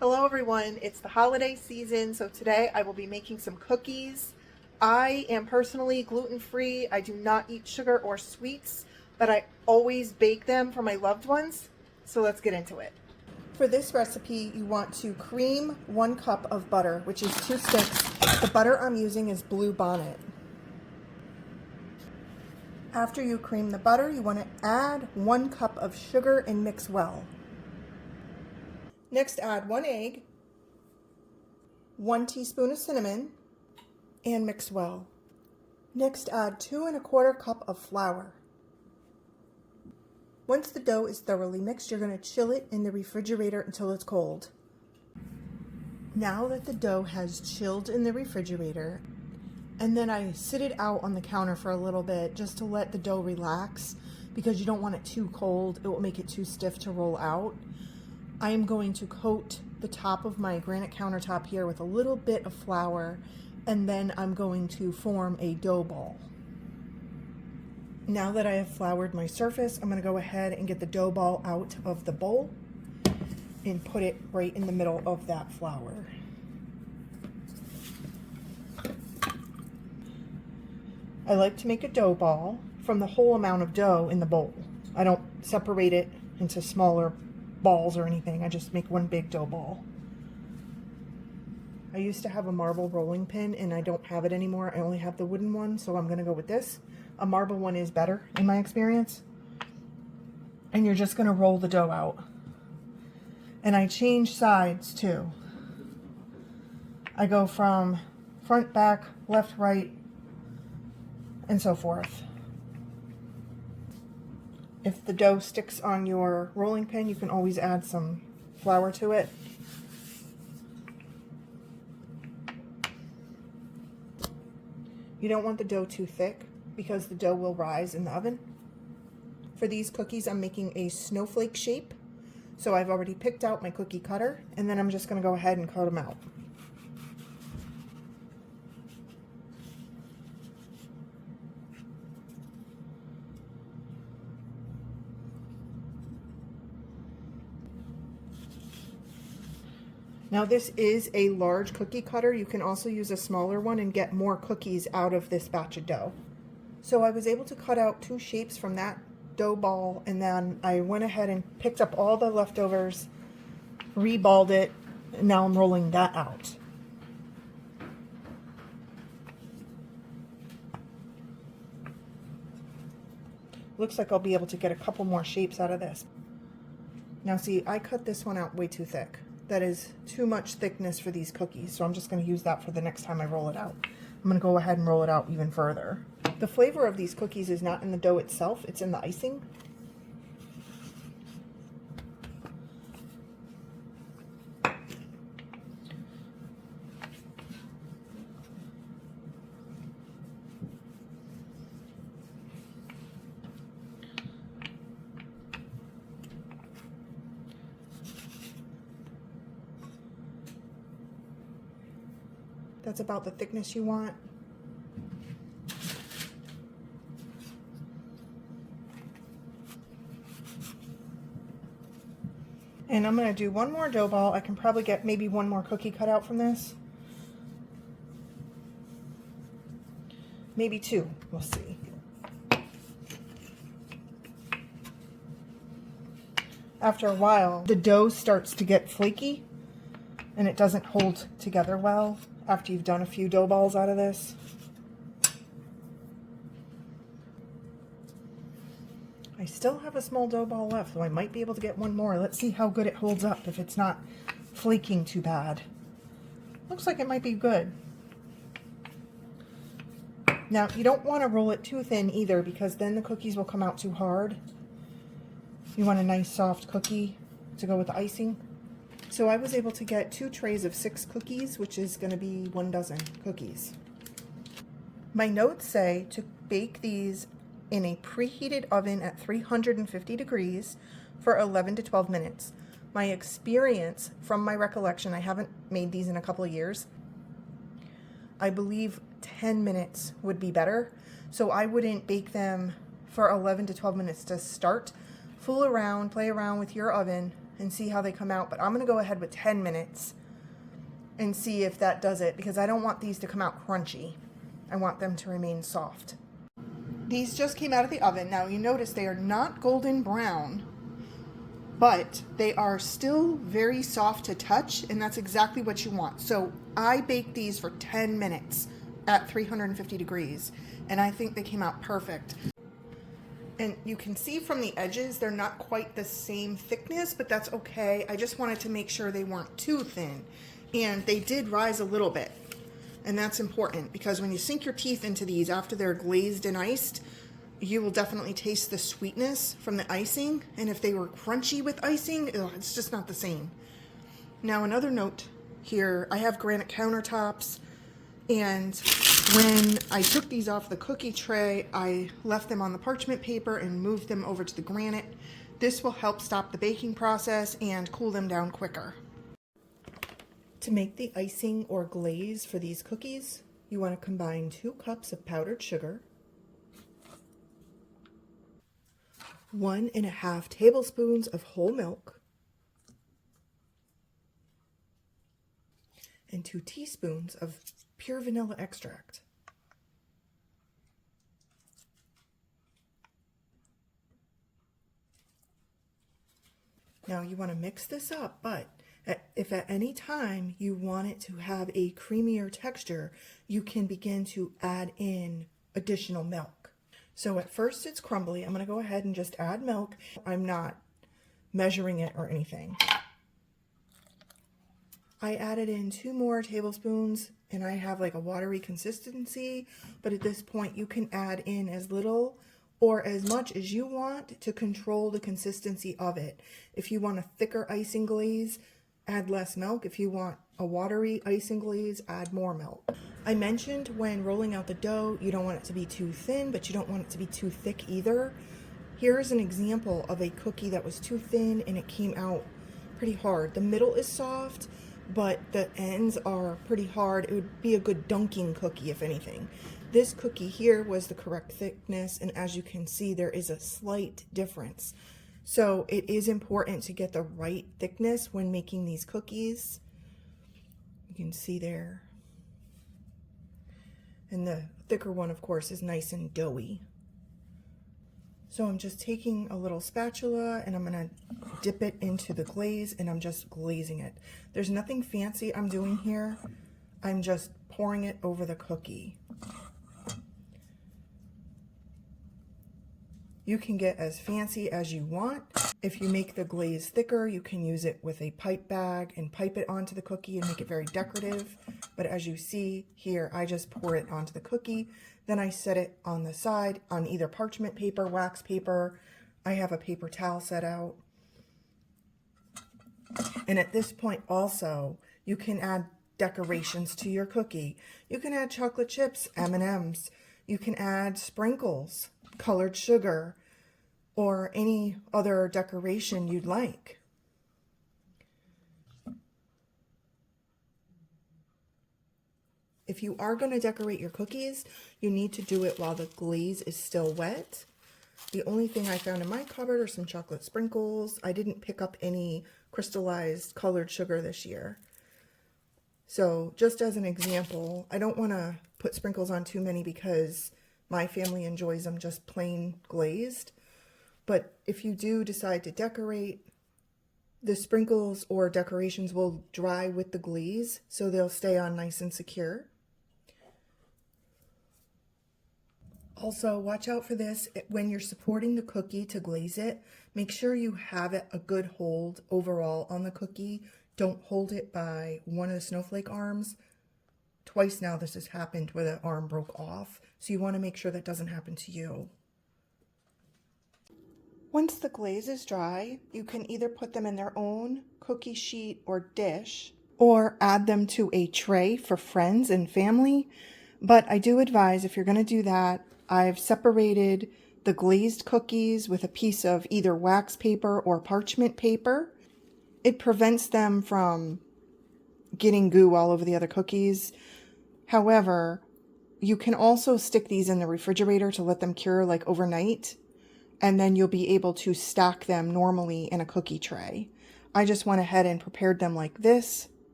Hello everyone, it's the holiday season, so today I will be making some cookies. I am personally gluten-free. I do not eat sugar or sweets, but I always bake them for my loved ones, so let's get into it. For this recipe, you want to cream 1 cup of butter, which is 2 sticks. The butter I'm using is Blue Bonnet. After you cream the butter, you want to add 1 cup of sugar and mix well. Next, add 1 egg, 1 teaspoon of cinnamon, and mix well. Next, add 2 1/4 cup of flour. Once the dough is thoroughly mixed, you're going to chill it in the refrigerator until it's cold. Now that the dough has chilled in the refrigerator, and then I sit it out on the counter for a little bit just to let the dough relax, because you don't want it too cold. It will make it too stiff to roll out. I am going to coat the top of my granite countertop here with a little bit of flour, and then I'm going to form a dough ball. Now that I have floured my surface, I'm going to go ahead and get the dough ball out of the bowl and put it right in the middle of that flour. I like to make a dough ball from the whole amount of dough in the bowl. I don't separate it into smaller balls or anything. I just make one big dough ball. I used to have a marble rolling pin and I don't have it anymore. I only have the wooden one, so I'm going to go with this. A marble one is better in my experience. And you're just going to roll the dough out. And I change sides too. I go from front, back, left, right, and so forth. If the dough sticks on your rolling pin, you can always add some flour to it. You don't want the dough too thick because the dough will rise in the oven. For these cookies, I'm making a snowflake shape. So I've already picked out my cookie cutter, and then I'm just going to go ahead and cut them out. Now this is a large cookie cutter. You can also use a smaller one and get more cookies out of this batch of dough. So I was able to cut out 2 shapes from that dough ball, and then I went ahead and picked up all the leftovers, reballed it, and now I'm rolling that out. Looks like I'll be able to get a couple more shapes out of this. Now see, I cut this one out way too thick. That is too much thickness for these cookies, so I'm just going to use that for the next time I roll it out. I'm going to go ahead and roll it out even further. The flavor of these cookies is not in the dough itself, it's in the icing. That's about the thickness you want. And I'm going to do one more dough ball. I can probably get maybe one more cookie cut out from this. Maybe 2. We'll see. After a while, the dough starts to get flaky and it doesn't hold together well after you've done a few dough balls out of this. I still have a small dough ball left, so I might be able to get one more. Let's see how good it holds up, if it's not flaking too bad. Looks like it might be good. Now, you don't want to roll it too thin either, because then the cookies will come out too hard. You want a nice soft cookie to go with the icing. So I was able to get 2 trays of 6 cookies, which is going to be 1 dozen cookies. My notes say to bake these in a preheated oven at 350 degrees for 11 to 12 minutes. My experience, from my recollection, I haven't made these in a couple of years, I believe 10 minutes would be better. So I wouldn't bake them for 11 to 12 minutes to start. Fool around, play around with your oven, and see how they come out, but I'm going to go ahead with 10 minutes and see if that does it, because I don't want these to come out crunchy. I want them to remain soft. These just came out of the oven. Now you notice they are not golden brown, but they are still very soft to touch, and that's exactly what you want. So I baked these for 10 minutes at 350 degrees, and I think they came out perfect. And you can see from the edges, they're not quite the same thickness, but that's okay. I just wanted to make sure they weren't too thin. And they did rise a little bit. And that's important, because when you sink your teeth into these after they're glazed and iced, you will definitely taste the sweetness from the icing. And if they were crunchy with icing, it's just not the same. Now, another note here, I have granite countertops, and when I took these off the cookie tray, I left them on the parchment paper and moved them over to the granite. This will help stop the baking process and cool them down quicker. To make the icing or glaze for these cookies, you want to combine 2 cups of powdered sugar, 1.5 tablespoons of whole milk, and 2 teaspoons of pure vanilla extract. Now you want to mix this up, but if at any time you want it to have a creamier texture, you can begin to add in additional milk. So at first it's crumbly. I'm going to go ahead and just add milk. I'm not measuring it or anything. I added in 2 more tablespoons, and I have like a watery consistency, but at this point you can add in as little or as much as you want to control the consistency of it. If you want a thicker icing glaze, add less milk. If you want a watery icing glaze, add more milk. I mentioned when rolling out the dough, you don't want it to be too thin, but you don't want it to be too thick either. Here's an example of a cookie that was too thin and it came out pretty hard. The middle is soft, but the ends are pretty hard. It would be a good dunking cookie, if anything. This cookie here was the correct thickness, and as you can see, there is a slight difference. So it is important to get the right thickness when making these cookies. You can see there. And the thicker one, of course, is nice and doughy. So I'm just taking a little spatula and I'm going to dip it into the glaze, and I'm just glazing it. There's nothing fancy I'm doing here. I'm just pouring it over the cookie. You can get as fancy as you want. If you make the glaze thicker, you can use it with a pipe bag and pipe it onto the cookie and make it very decorative. But as you see here, I just pour it onto the cookie. Then I set it on the side on either parchment paper, wax paper. I have a paper towel set out. And at this point also, you can add decorations to your cookie. You can add chocolate chips, M&Ms. You can add sprinkles, colored sugar, or any other decoration you'd like. If you are going to decorate your cookies, you need to do it while the glaze is still wet. The only thing I found in my cupboard are some chocolate sprinkles. I didn't pick up any crystallized colored sugar this year. So just as an example, I don't want to put sprinkles on too many because my family enjoys them just plain glazed. But if you do decide to decorate, the sprinkles or decorations will dry with the glaze, so they'll stay on nice and secure. Also, watch out for this. When you're supporting the cookie to glaze it, make sure you have it a good hold overall on the cookie. Don't hold it by one of the snowflake arms. Twice now this has happened where the arm broke off, so you want to make sure that doesn't happen to you. Once the glaze is dry, you can either put them in their own cookie sheet or dish, or add them to a tray for friends and family. But I do advise, if you're going to do that, I've separated the glazed cookies with a piece of either wax paper or parchment paper. It prevents them from getting goo all over the other cookies. However, you can also stick these in the refrigerator to let them cure like overnight, and then you'll be able to stack them normally in a cookie tray. I just went ahead and prepared them like this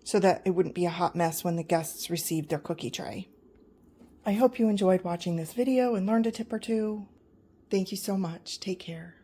so that it wouldn't be a hot mess when the guests received their cookie tray. I hope you enjoyed watching this video and learned a tip or two. Thank you so much. Take care.